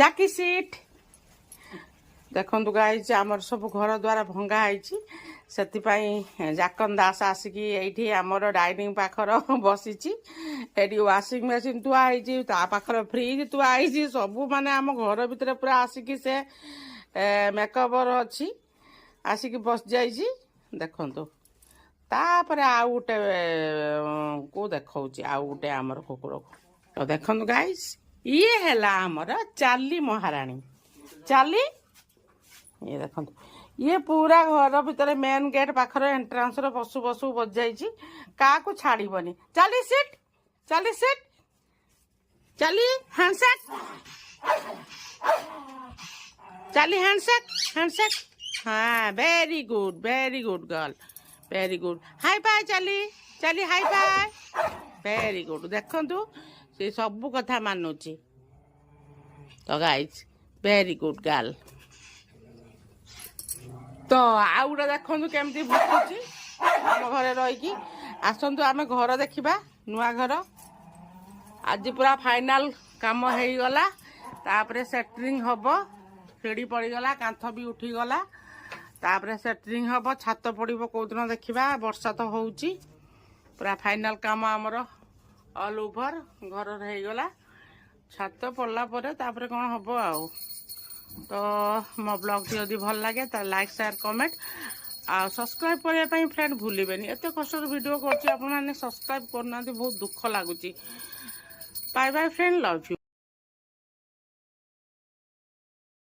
जाकी सीट देखु गाइज आमर सब घर द्वारा भंगा है से जाकन दास आसिक ये आमर डाइनिंग पाखर बसी वाशिंग मेसीन थुआई पाखर फ्रिज थुआई सब माने आम घर भितर पूरा आसिक से मेकओवर अच्छी आसिक बस जाइए देखु तापर आउ गोटे को देखा आउ गोटे आमर कुकुर को तो देखु गाइज ये है आमर चाली महाराणी चाली ये देखो ये पूरा घर भितर मेन गेट पाखर एंट्रांस पशु पशु बज जाइए क्या छाड़बनी चली सीट चली हैंडसेक चली हैंडसेक हाँ very good girl very good hi bye चली हाई बाय वेरी गुड देखु से सब कथा मानुची तो गाइज वेरी गुड गर्ल तो आउ गोटे देखु केमती भुकुची आम घरे रही आसतु आम घर देखा नुआ घर आज पूरा फाइनाल काम हो गला तापरे सेटरिंग हम सीढ़ी पड़गला कांथ भी उठीगला तापरे सेटरिंग हम छात पड़ो कौदिन देखा वर्षा तो होची पूरा फाइनाल काम आमर ऑल ओवर घर होगला छात पड़ला तापरे कौन हम आउ तो मो ब्लॉग टी यदि भल लगे तो लाइक शेयर कमेंट आ सब्सक्राइब करने फ्रेंड भूलें एत कष्ट वीडियो कर सब्सक्राइब करना बहुत दुख लगुच bye bye friend love you.